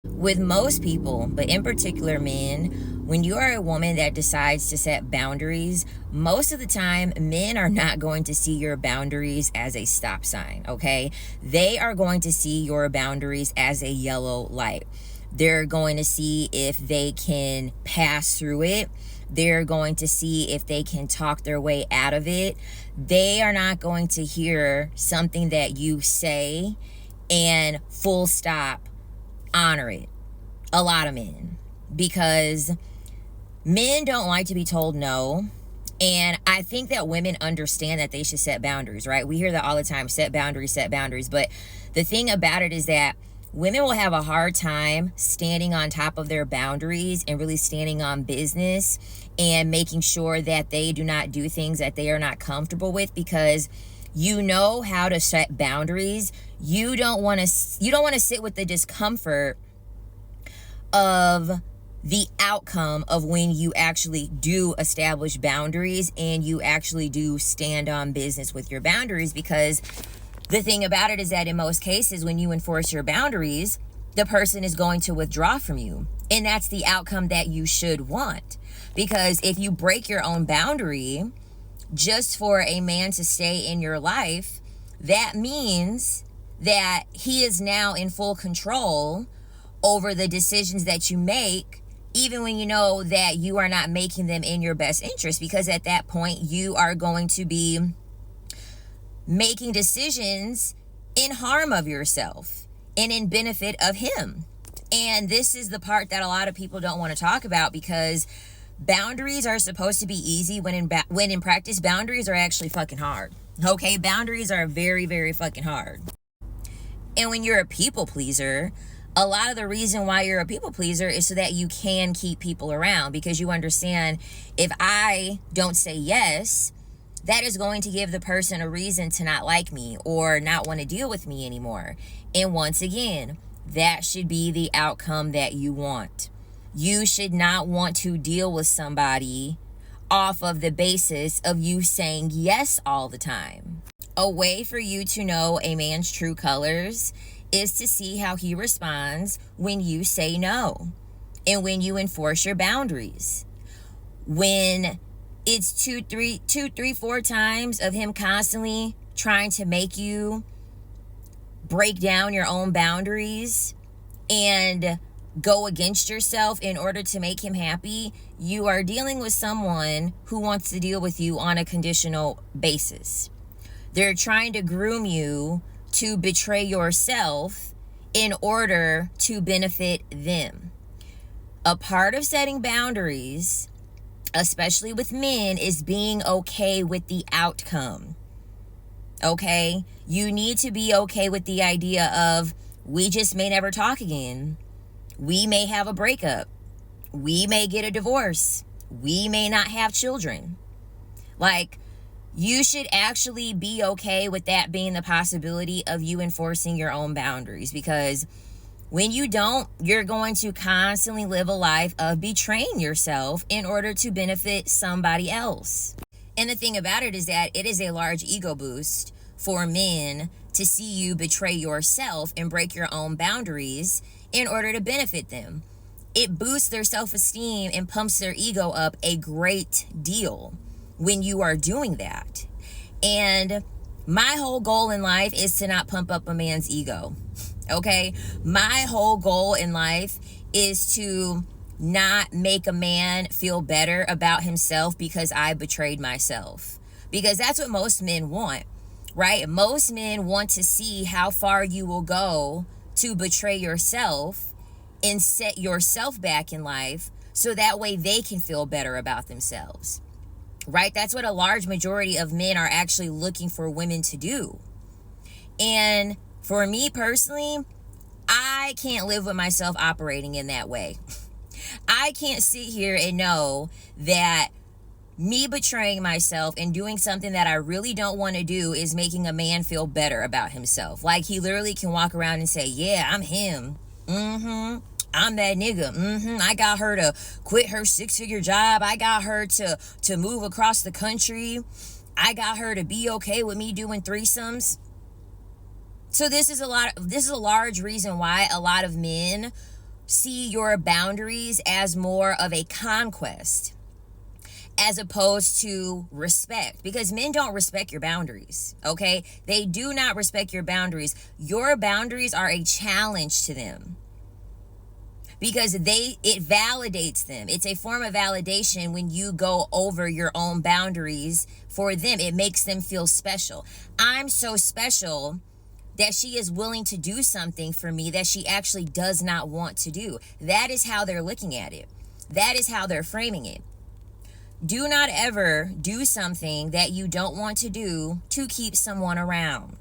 With most people, but in particular men, when you are a woman that decides to set boundaries, most of the time men are not going to see your boundaries as a stop sign, okay? They are going to see your boundaries as a yellow light. They're going to see if they can pass through it. They're going to see if they can talk their way out of it. They are not going to hear something that you say and full stop honor it. A lot of men, because men don't like to be told no. And I think that women understand that they should set boundaries, right? We hear that all the time: set boundaries, set boundaries. But the thing about it is that women will have a hard time standing on top of their boundaries and really standing on business and making sure that they do not do things that they are not comfortable with, because you know how to set boundaries. You don't want to sit with the discomfort of the outcome of when you actually do establish boundaries and you actually do stand on business with your boundaries. Because the thing about it is that in most cases, when you enforce your boundaries, the person is going to withdraw from you. And that's the outcome that you should want. Because if you break your own boundary just for a man to stay in your life, that means that he is now in full control over the decisions that you make, even when you know that you are not making them in your best interest. Because at that point, you are going to be making decisions in harm of yourself and in benefit of him. And this is the part that a lot of people don't want to talk about, because boundaries are supposed to be easy when in practice, boundaries are actually fucking hard. Okay, boundaries are very, very fucking hard. And when you're a people pleaser, a lot of the reason why you're a people pleaser is so that you can keep people around, because you understand, if I don't say yes, that is going to give the person a reason to not like me or not want to deal with me anymore. And once again, that should be the outcome that you want. You should not want to deal with somebody off of the basis of you saying yes all the time. A way for you to know a man's true colors is to see how he responds when you say no and when you enforce your boundaries. When it's two, three, 4 times of him constantly trying to make you break down your own boundaries and go against yourself in order to make him happy, you are dealing with someone who wants to deal with you on a conditional basis. They're trying to groom you to betray yourself in order to benefit them. A part of setting boundaries, especially with men, is being okay with the outcome. Okay? You need to be okay with the idea of, we just may never talk again. We may have a breakup. We may get a divorce. We may not have children. Like, you should actually be okay with that being the possibility of you enforcing your own boundaries, because when you don't, you're going to constantly live a life of betraying yourself in order to benefit somebody else. And the thing about it is that it is a large ego boost for men to see you betray yourself and break your own boundaries in order to benefit them. It boosts their self-esteem and pumps their ego up a great deal when you are doing that. And my whole goal in life is to not pump up a man's ego. Okay? My whole goal in life is to not make a man feel better about himself because I betrayed myself. Because that's what most men want, right? Most men want to see how far you will go to betray yourself and set yourself back in life, so that way they can feel better about themselves. Right? That's what a large majority of men are actually looking for women to do. And for me personally, I can't live with myself operating in that way. I can't sit here and know that me betraying myself and doing something that I really don't want to do is making a man feel better about himself. Like, he literally can walk around and say, yeah, I'm him. I'm that nigga. I got her to quit her 6-figure job. I got her to move across the country. I got her to be okay with me doing threesomes. So this is a large reason why a lot of men see your boundaries as more of a conquest as opposed to respect, because men don't respect your boundaries. Okay, they do not respect your boundaries. Your boundaries are a challenge to them because it validates them. It's a form of validation when you go over your own boundaries for them. It makes them feel special. I'm so special that she is willing to do something for me that she actually does not want to do. That is how they're looking at it. That is how they're framing it. Do not ever do something that you don't want to do to keep someone around.